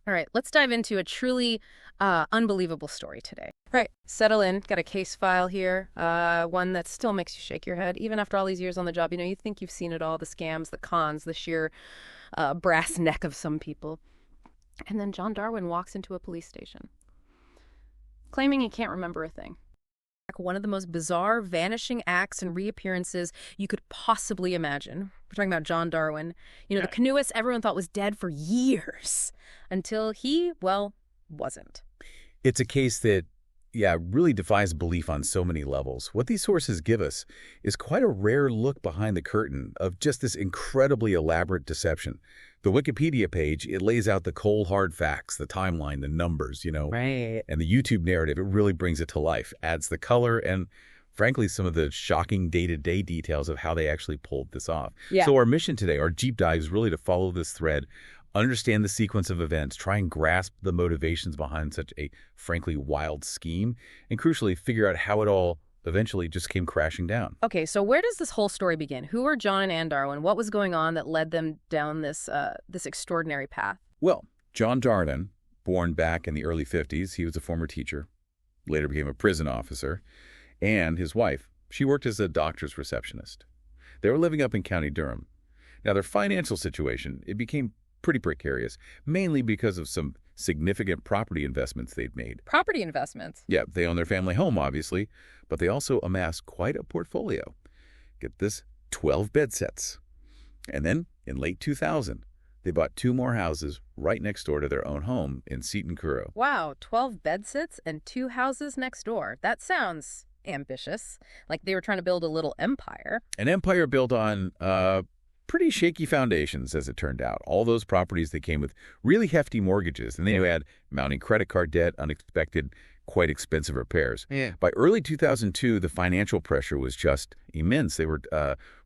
All right, let's dive into a truly unbelievable story today. Right, settle in. Got a case file here, one that still makes you shake your head, even after all these years on the job. You think you've seen it all, the scams, the cons, the sheer brass neck of some people. And then John Darwin walks into a police station, claiming he can't remember a thing. One of the most bizarre vanishing acts and reappearances you could possibly imagine. We're talking about John Darwin. The canoeist everyone thought was dead for years until he, well, wasn't. It's a case that, really defies belief on so many levels. What these sources give us is quite a rare look behind the curtain of just this incredibly elaborate deception. The Wikipedia page, it lays out the cold, hard facts, the timeline, the numbers, Right. And the YouTube narrative, it really brings it to life, adds the color and, frankly, some of the shocking day-to-day details of how they actually pulled this off. Yeah. So our mission today, our deep dive, is really to follow this thread, understand the sequence of events, try and grasp the motivations behind such a, frankly, wild scheme, and crucially, figure out how it all eventually just came crashing down. Okay, so where does this whole story begin? Who are John and Ann Darwin? What was going on that led them down this extraordinary path? Well, John Darwin, born back in the early 50s, he was a former teacher, later became a prison officer, and his wife, she worked as a doctor's receptionist. They were living up in County Durham. Now, their financial situation, it became pretty precarious, mainly because of some significant property investments they'd made. Property investments? Yeah, they own their family home, obviously, but they also amassed quite a portfolio. Get this, 12 bed sets. And then, in late 2000, they bought 2 more houses right next door to their own home in Seton Carew. Wow, 12 bed sits and 2 houses next door. That sounds ambitious, like they were trying to build a little empire. An empire built on pretty shaky foundations, as it turned out. All those properties that came with really hefty mortgages, and they had mounting credit card debt, unexpected, quite expensive repairs. Yeah. By early 2002, the financial pressure was just immense. They were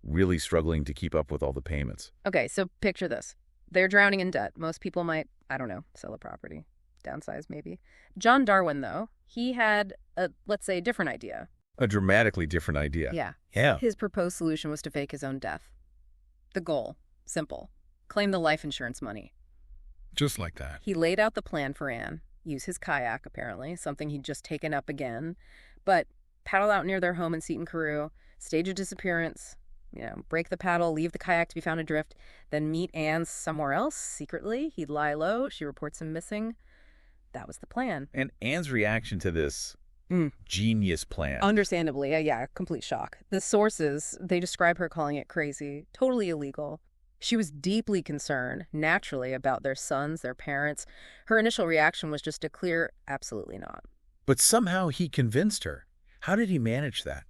really struggling to keep up with all the payments. Okay, so picture this. They're drowning in debt. Most people might, I don't know, sell a property, downsize maybe. John Darwin, though, he had a, let's say, a different idea. A dramatically different idea. Yeah. His proposed solution was to fake his own death. The goal, simple. Claim the life insurance money. Just like that. He laid out the plan for Anne. Use his kayak, apparently, something he'd just taken up again. But paddle out near their home in Seton Carew, stage a disappearance, break the paddle, leave the kayak to be found adrift, then meet Anne somewhere else secretly. He'd lie low. She reports him missing. That was the plan. And Anne's reaction to this genius plan. Understandably, complete shock. The sources, they describe her calling it crazy, totally illegal. She was deeply concerned, naturally, about their sons, their parents. Her initial reaction was just a clear, absolutely not. But somehow he convinced her. How did he manage that?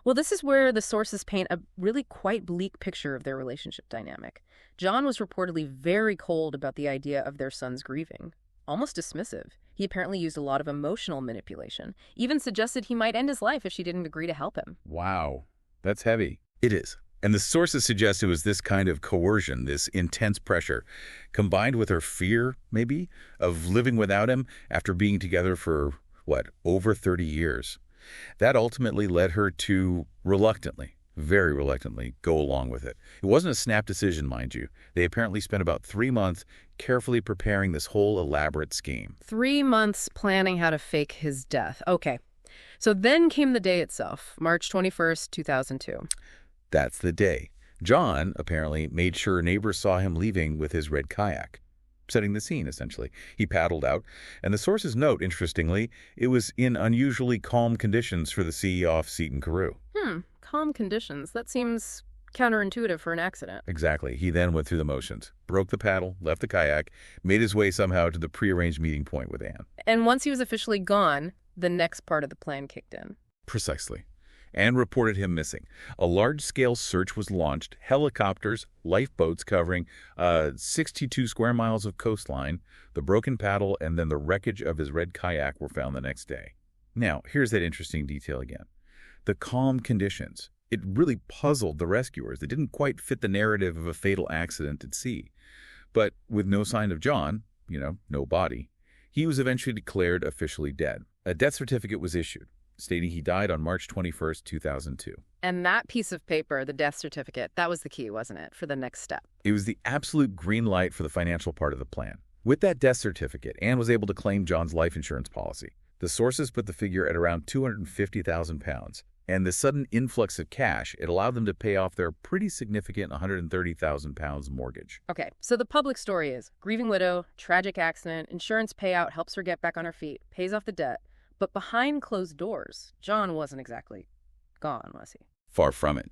Well, this is where the sources paint a really quite bleak picture of their relationship dynamic. John was reportedly very cold about the idea of their son's grieving, almost dismissive. He apparently used a lot of emotional manipulation, even suggested he might end his life if she didn't agree to help him. Wow, that's heavy. It is. And the sources suggest it was this kind of coercion, this intense pressure, combined with her fear, maybe, of living without him after being together for, over 30 years. That ultimately led her to reluctantly, very reluctantly, go along with it. It wasn't a snap decision, mind you. They apparently spent about 3 months carefully preparing this whole elaborate scheme. 3 months planning how to fake his death. Okay. So then came the day itself, March 21st, 2002. That's the day. John, apparently, made sure neighbors saw him leaving with his red kayak, setting the scene, essentially. He paddled out, and the sources note, interestingly, it was in unusually calm conditions for the sea off Seton Carew. Calm conditions. That seems counterintuitive for an accident. Exactly. He then went through the motions, broke the paddle, left the kayak, made his way somehow to the prearranged meeting point with Anne. And once he was officially gone, the next part of the plan kicked in. Precisely. Anne reported him missing. A large-scale search was launched, helicopters, lifeboats covering 62 square miles of coastline, the broken paddle, and then the wreckage of his red kayak were found the next day. Now, here's that interesting detail again. The calm conditions. It really puzzled the rescuers. They didn't quite fit the narrative of a fatal accident at sea. But with no sign of John, no body, he was eventually declared officially dead. A death certificate was issued, stating he died on March 21st, 2002. And that piece of paper, the death certificate, that was the key, wasn't it, for the next step? It was the absolute green light for the financial part of the plan. With that death certificate, Anne was able to claim John's life insurance policy. The sources put the figure at around £250,000. And the sudden influx of cash, it allowed them to pay off their pretty significant £130,000 mortgage. Okay, so the public story is grieving widow, tragic accident, insurance payout helps her get back on her feet, pays off the debt. But behind closed doors, John wasn't exactly gone, was he? Far from it.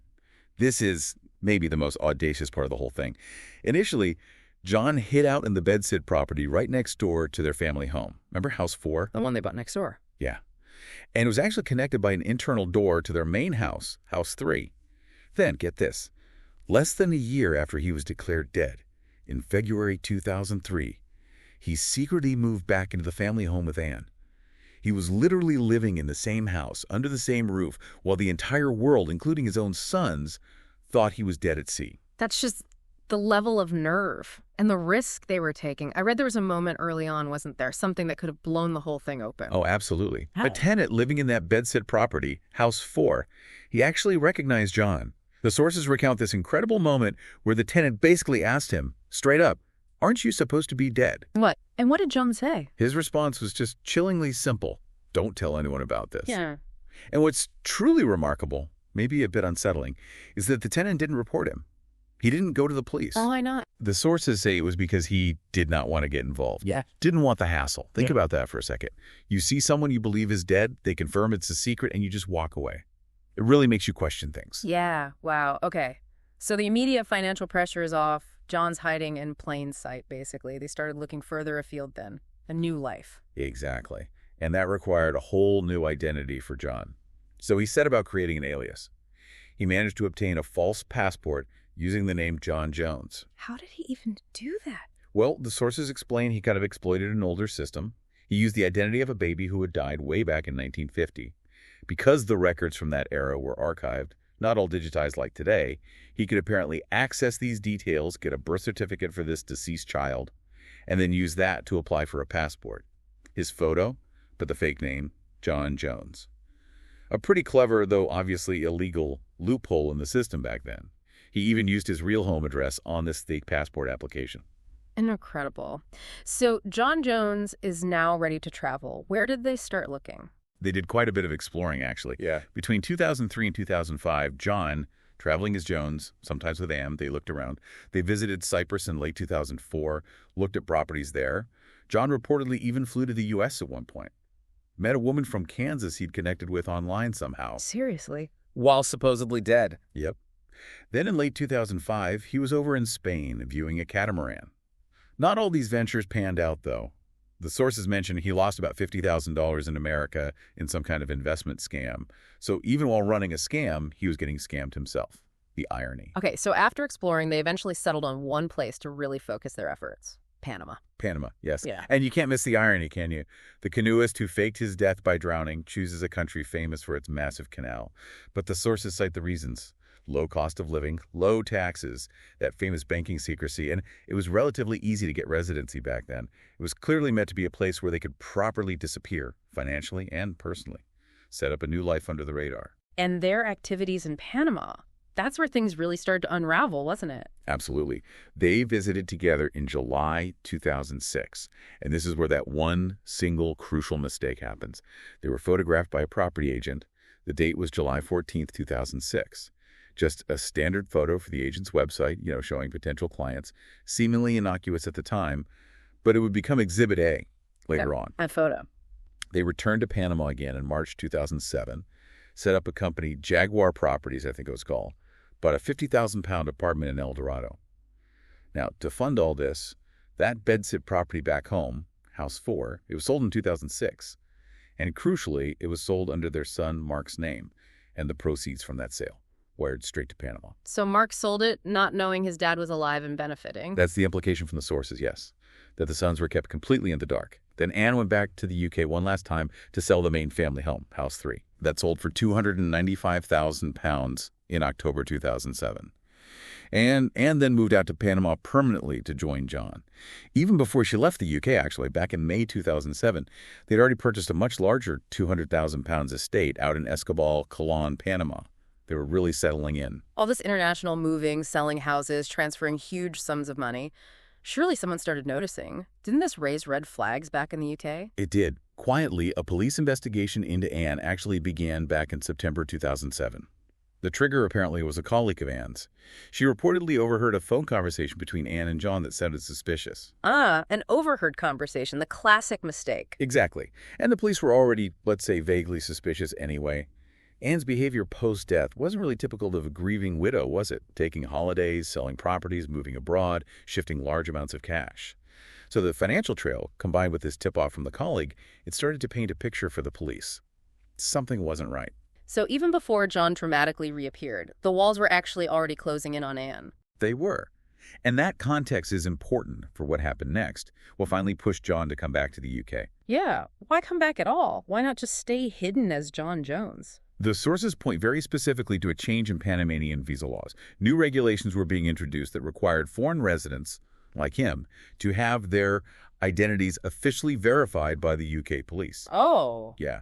This is maybe the most audacious part of the whole thing. Initially, John hid out in the bedsit property right next door to their family home. Remember House 4? The one they bought next door. Yeah. And it was actually connected by an internal door to their main house, House 3. Then, get this, less than a year after he was declared dead, in February 2003, he secretly moved back into the family home with Anne. He was literally living in the same house, under the same roof, while the entire world, including his own sons, thought he was dead at sea. That's just the level of nerve and the risk they were taking. I read there was a moment early on, wasn't there? Something that could have blown the whole thing open. Oh, absolutely. How? A tenant living in that bedsit property, House 4, he actually recognized John. The sources recount this incredible moment where the tenant basically asked him, straight up, "Aren't you supposed to be dead?" What? And what did John say? His response was just chillingly simple. "Don't tell anyone about this." Yeah. And what's truly remarkable, maybe a bit unsettling, is that the tenant didn't report him. He didn't go to the police. Oh, why not? The sources say it was because he did not want to get involved. Yeah. Didn't want the hassle. Think about that for a second. You see someone you believe is dead, they confirm it's a secret, and you just walk away. It really makes you question things. Yeah. Wow. Okay. So the immediate financial pressure is off. John's hiding in plain sight, basically. They started looking further afield then. A new life. Exactly. And that required a whole new identity for John. So he set about creating an alias. He managed to obtain a false passport using the name John Jones. How did he even do that? Well, the sources explain he kind of exploited an older system. He used the identity of a baby who had died way back in 1950. Because the records from that era were archived, not all digitized like today, he could apparently access these details, get a birth certificate for this deceased child, and then use that to apply for a passport. His photo, but the fake name, John Jones. A pretty clever, though obviously illegal, loophole in the system back then. He even used his real home address on this fake passport application. Incredible. So John Jones is now ready to travel. Where did they start looking? They did quite a bit of exploring, actually. Yeah. Between 2003 and 2005, John, traveling as Jones, sometimes with Am, they looked around. They visited Cyprus in late 2004, looked at properties there. John reportedly even flew to the U.S. at one point. Met a woman from Kansas he'd connected with online somehow. Seriously? While supposedly dead. Yep. Then in late 2005, he was over in Spain viewing a catamaran. Not all these ventures panned out, though. The sources mention he lost about $50,000 in America in some kind of investment scam. So even while running a scam, he was getting scammed himself. The irony. Okay, so after exploring, they eventually settled on one place to really focus their efforts. Panama. Panama, yes. Yeah. And you can't miss the irony, can you? The canoeist who faked his death by drowning chooses a country famous for its massive canal. But the sources cite the reasons. Low cost of living, low taxes, that famous banking secrecy, and it was relatively easy to get residency back then. It was clearly meant to be a place where they could properly disappear, financially and personally. Set up a new life under the radar. And their activities in Panama, that's where things really started to unravel, wasn't it? Absolutely. They visited together in July 2006, and this is where that one single crucial mistake happens. They were photographed by a property agent. The date was July 14th, 2006. Just a standard photo for the agent's website, showing potential clients, seemingly innocuous at the time, but it would become Exhibit A later on. A photo. They returned to Panama again in March 2007, set up a company, Jaguar Properties, I think it was called, bought a £50,000 apartment in El Dorado. Now, to fund all this, that bedsit property back home, House 4, it was sold in 2006. And crucially, it was sold under their son Mark's name and the proceeds from that sale wired straight to Panama. So Mark sold it, not knowing his dad was alive and benefiting. That's the implication from the sources, yes, that the sons were kept completely in the dark. Then Anne went back to the UK one last time to sell the main family home, House 3. That sold for £295,000 in October 2007. And Anne then moved out to Panama permanently to join John. Even before she left the UK, actually, back in May 2007, they'd already purchased a much larger £200,000 estate out in Escobal, Colón, Panama. They were really settling in. All this international moving, selling houses, transferring huge sums of money. Surely someone started noticing. Didn't this raise red flags back in the UK? It did. Quietly, a police investigation into Anne actually began back in September 2007. The trigger apparently was a colleague of Anne's. She reportedly overheard a phone conversation between Anne and John that sounded suspicious. An overheard conversation, the classic mistake. Exactly. And the police were already, let's say, vaguely suspicious anyway. Anne's behavior post-death wasn't really typical of a grieving widow, was it? Taking holidays, selling properties, moving abroad, shifting large amounts of cash. So the financial trail, combined with this tip-off from the colleague, it started to paint a picture for the police. Something wasn't right. So even before John dramatically reappeared, the walls were actually already closing in on Anne. They were. And that context is important for what happened next. What finally pushed John to come back to the UK. Yeah, why come back at all? Why not just stay hidden as John Jones? The sources point very specifically to a change in Panamanian visa laws. New regulations were being introduced that required foreign residents, like him, to have their identities officially verified by the UK police. Oh. Yeah.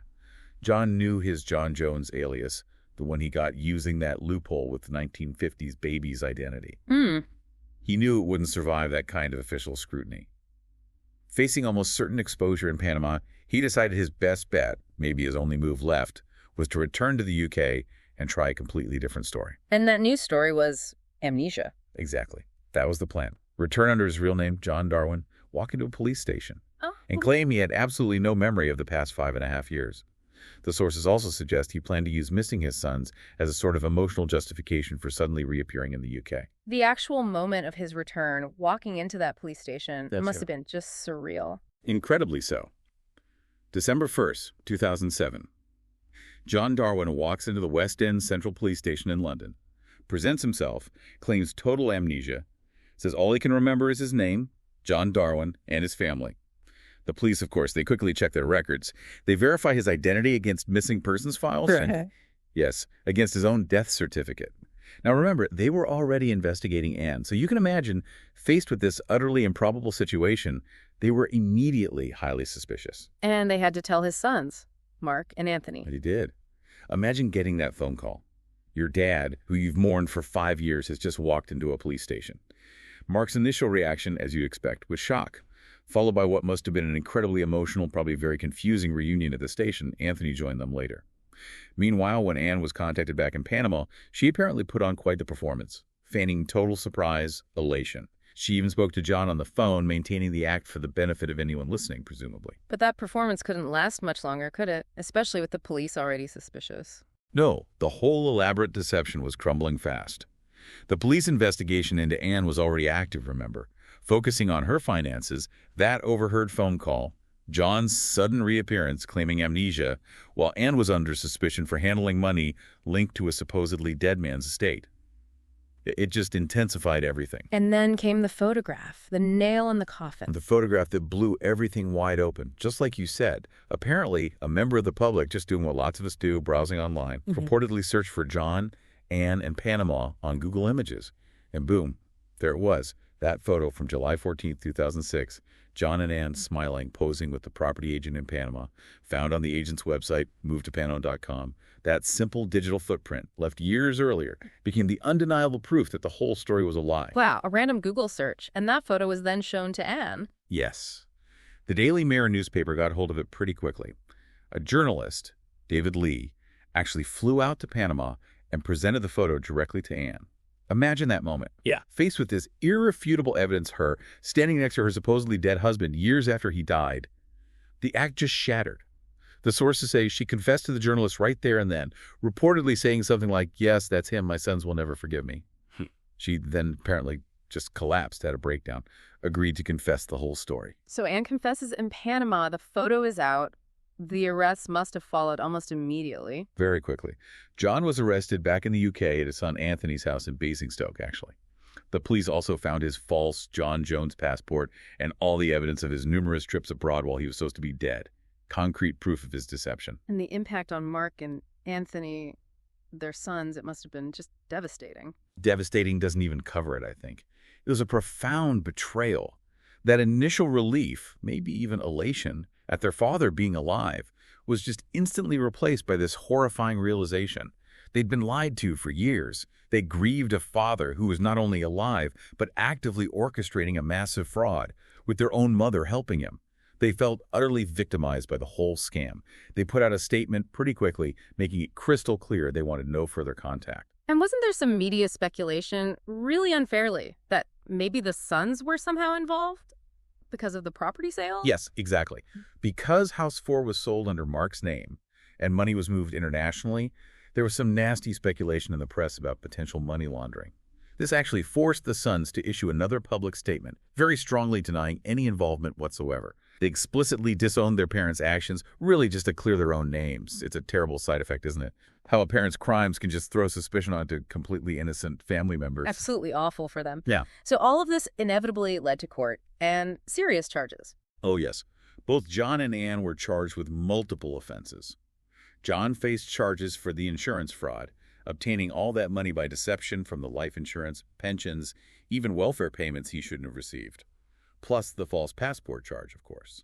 John knew his John Jones alias, the one he got using that loophole with the 1950s baby's identity. He knew it wouldn't survive that kind of official scrutiny. Facing almost certain exposure in Panama, he decided his best bet, maybe his only move left, was to return to the UK and try a completely different story. And that new story was amnesia. Exactly. That was the plan. Return under his real name, John Darwin, walk into a police station, and claim he had absolutely no memory of the past 5.5 years. The sources also suggest he planned to use missing his sons as a sort of emotional justification for suddenly reappearing in the UK. The actual moment of his return, walking into that police station, That's must it. have been just surreal. Incredibly so. December 1st, 2007. John Darwin walks into the West End Central Police Station in London, presents himself, claims total amnesia, says all he can remember is his name, John Darwin, and his family. The police, of course, they quickly check their records. They verify his identity against missing persons files. And, yes, against his own death certificate. Now remember, they were already investigating Anne, so you can imagine, faced with this utterly improbable situation, they were immediately highly suspicious. And they had to tell his sons, Mark and Anthony. But he did. Imagine getting that phone call. Your dad, who you've mourned for 5 years, has just walked into a police station. Mark's initial reaction, as you'd expect, was shock, followed by what must have been an incredibly emotional, probably very confusing reunion at the station. Anthony joined them later. Meanwhile, when Anne was contacted back in Panama, she apparently put on quite the performance, feigning total surprise, elation. She even spoke to John on the phone, maintaining the act for the benefit of anyone listening, presumably. But that performance couldn't last much longer, could it? Especially with the police already suspicious. No, the whole elaborate deception was crumbling fast. The police investigation into Anne was already active, remember, focusing on her finances, that overheard phone call, John's sudden reappearance claiming amnesia, while Anne was under suspicion for handling money linked to a supposedly dead man's estate. It just intensified everything. And then came the photograph, the nail in the coffin. The photograph that blew everything wide open, just like you said. Apparently, a member of the public, just doing what lots of us do, browsing online, reportedly searched for John, Anne, and Panama on Google Images. And boom, there it was. That photo from July 14, 2006, John and Anne smiling, posing with the property agent in Panama, found on the agent's website, movetopanama.com. That simple digital footprint, left years earlier, became the undeniable proof that the whole story was a lie. Wow, a random Google search, and that photo was then shown to Anne. Yes. The Daily Mirror newspaper got hold of it pretty quickly. A journalist, David Lee, actually flew out to Panama and presented the photo directly to Anne. Imagine that moment. Yeah. Faced with this irrefutable evidence, her standing next to her supposedly dead husband years after he died, the act just shattered. The sources say she confessed to the journalist right there and then, reportedly saying something like, "Yes, that's him. My sons will never forgive me." She then apparently just collapsed, had a breakdown, agreed to confess the whole story. So Anne confesses in Panama, the photo is out. The arrests must have followed almost immediately. Very quickly. John was arrested back in the UK at his son Anthony's house in Basingstoke, actually. The police also found his false John Jones passport and all the evidence of his numerous trips abroad while he was supposed to be dead. Concrete proof of his deception. And the impact on Mark and Anthony, their sons, it must have been just devastating. Devastating doesn't even cover it, I think. It was a profound betrayal. That initial relief, maybe even elation, at their father being alive, was just instantly replaced by this horrifying realization They'd been lied to for years. They grieved a father who was not only alive, but actively orchestrating a massive fraud, with their own mother helping him. They felt utterly victimized by the whole scam. They put out a statement pretty quickly, making it crystal clear they wanted no further contact. And wasn't there some media speculation, really unfairly, that maybe the sons were somehow involved because of the property sale? Yes, exactly. Because House 4 was sold under Mark's name and money was moved internationally, there was some nasty speculation in the press about potential money laundering. This actually forced the sons to issue another public statement, very strongly denying any involvement whatsoever. They explicitly disowned their parents' actions, really just to clear their own names. It's a terrible side effect, isn't it? How a parent's crimes can just throw suspicion onto completely innocent family members. Absolutely awful for them. Yeah. So all of this inevitably led to court and serious charges. Oh, yes. Both John and Anne were charged with multiple offenses. John faced charges for the insurance fraud, obtaining all that money by deception from the life insurance, pensions, even welfare payments he shouldn't have received. Plus the false passport charge, of course.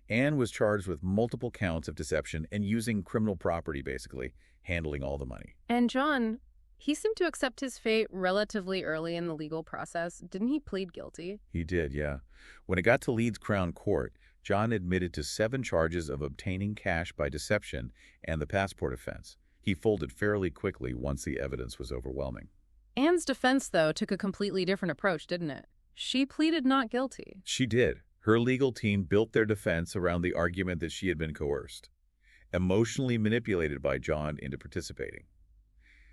Anne was charged with multiple counts of deception and using criminal property, basically, handling all the money. And John, he seemed to accept his fate relatively early in the legal process. Didn't he plead guilty? He did, yeah. When it got to Leeds Crown Court, John admitted to 7 charges of obtaining cash by deception and the passport offense. He folded fairly quickly once the evidence was overwhelming. Anne's defense, though, took a completely different approach, didn't it? She pleaded not guilty. She did. Her legal team built their defense around the argument that she had been coerced, emotionally manipulated by John into participating.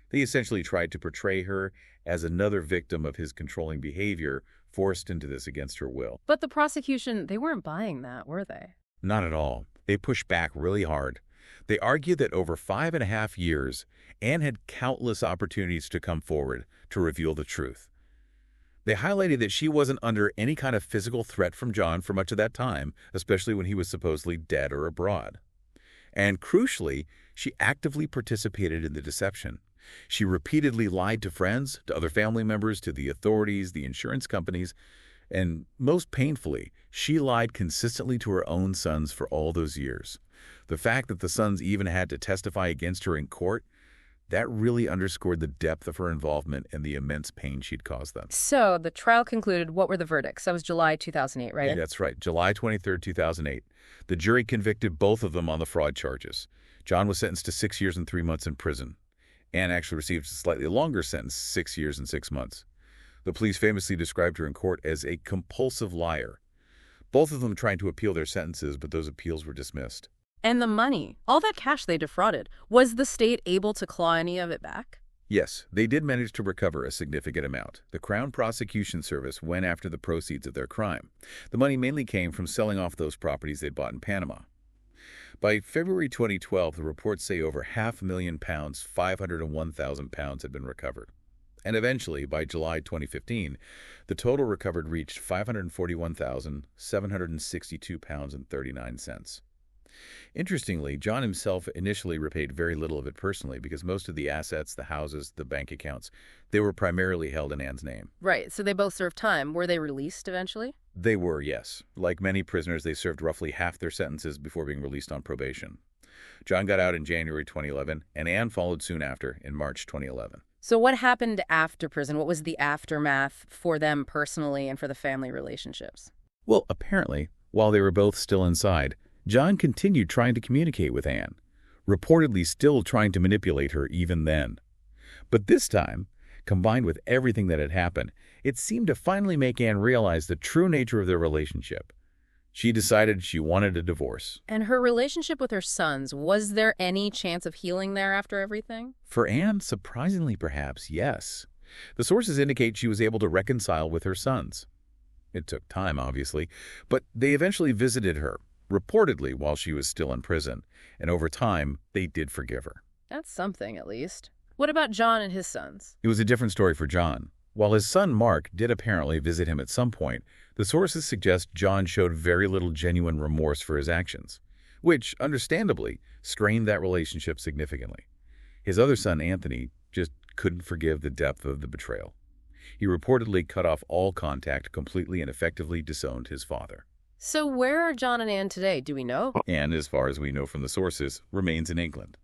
They essentially tried to portray her as another victim of his controlling behavior, forced into this against her will. But the prosecution, they weren't buying that, were they? Not at all. They pushed back really hard. They argued that over 5.5 years, Anne had countless opportunities to come forward to reveal the truth. They highlighted that she wasn't under any kind of physical threat from John for much of that time, especially when he was supposedly dead or abroad. And crucially, she actively participated in the deception. She repeatedly lied to friends, to other family members, to the authorities, the insurance companies, and most painfully, she lied consistently to her own sons for all those years. The fact that the sons even had to testify against her in court, that really underscored the depth of her involvement and the immense pain she'd caused them. So the trial concluded. What were the verdicts? That was July 2008, right? Yeah, that's right. July 23, 2008. The jury convicted both of them on the fraud charges. John was sentenced to 6 years and 3 months in prison. Anne actually received a slightly longer sentence, 6 years and 6 months. The police famously described her in court as a compulsive liar. Both of them tried to appeal their sentences, but those appeals were dismissed. And the money, all that cash they defrauded, was the state able to claw any of it back? Yes, they did manage to recover a significant amount. The Crown Prosecution Service went after the proceeds of their crime. The money mainly came from selling off those properties they'd bought in Panama. By February 2012, the reports say over £500,000, 501,000 pounds had been recovered. And eventually, by July 2015, the total recovered reached £541,762.39. Interestingly, John himself initially repaid very little of it personally because most of the assets, the houses, the bank accounts, they were primarily held in Anne's name. Right, so they both served time. Were they released eventually? They were, yes. Like many prisoners, they served roughly half their sentences before being released on probation. John got out in January 2011, and Anne followed soon after in March 2011. So what happened after prison? What was the aftermath for them personally and for the family relationships? Well, apparently, while they were both still inside, John continued trying to communicate with Anne, reportedly still trying to manipulate her even then. But this time, combined with everything that had happened, it seemed to finally make Anne realize the true nature of their relationship. She decided she wanted a divorce. And her relationship with her sons, was there any chance of healing there after everything? For Anne, surprisingly perhaps, yes. The sources indicate she was able to reconcile with her sons. It took time, obviously, but they eventually visited her, reportedly while she was still in prison, and over time, they did forgive her. That's something, at least. What about John and his sons? It was a different story for John. While his son Mark did apparently visit him at some point, the sources suggest John showed very little genuine remorse for his actions, which, understandably, strained that relationship significantly. His other son, Anthony, just couldn't forgive the depth of the betrayal. He reportedly cut off all contact, completely and effectively disowned his father. So where are John and Anne today? Do we know? Anne, as far as we know from the sources, remains in England.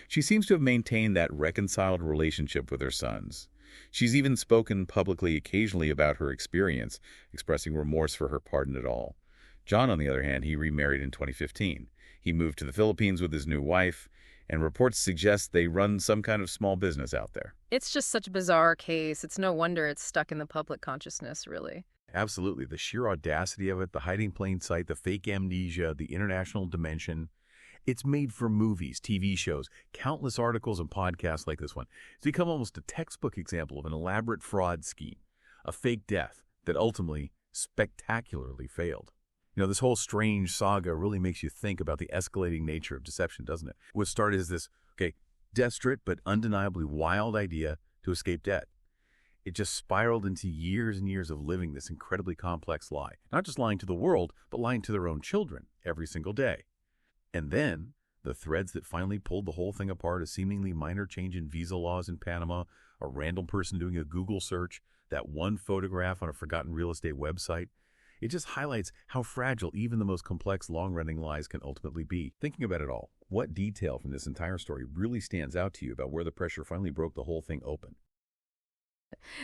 She seems to have maintained that reconciled relationship with her sons. She's even spoken publicly occasionally about her experience, expressing remorse for her part in it all. John, on the other hand, he remarried in 2015. He moved to the Philippines with his new wife, and reports suggest they run some kind of small business out there. It's just such a bizarre case. It's no wonder it's stuck in the public consciousness, really. Absolutely. The sheer audacity of it, the hiding in plain sight, the fake amnesia, the international dimension. It's made for movies, TV shows, countless articles and podcasts like this one. It's become almost a textbook example of an elaborate fraud scheme, a fake death that ultimately spectacularly failed. This whole strange saga really makes you think about the escalating nature of deception, doesn't it? What started as this, desperate but undeniably wild idea to escape debt. It just spiraled into years and years of living this incredibly complex lie. Not just lying to the world, but lying to their own children every single day. And then, the threads that finally pulled the whole thing apart, a seemingly minor change in visa laws in Panama, a random person doing a Google search, that one photograph on a forgotten real estate website. It just highlights how fragile even the most complex long-running lies can ultimately be. Thinking about it all, what detail from this entire story really stands out to you about where the pressure finally broke the whole thing open?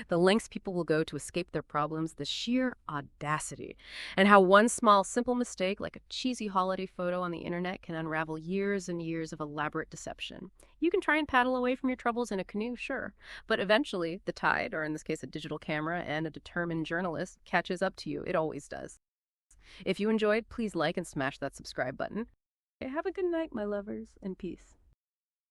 The lengths people will go to escape their problems, the sheer audacity, and how one small, simple mistake, like a cheesy holiday photo on the internet, can unravel years and years of elaborate deception. You can try and paddle away from your troubles in a canoe, sure, but eventually the tide, or in this case a digital camera and a determined journalist, catches up to you. It always does. If you enjoyed, please like and smash that subscribe button. Have a good night, my lovers, and peace.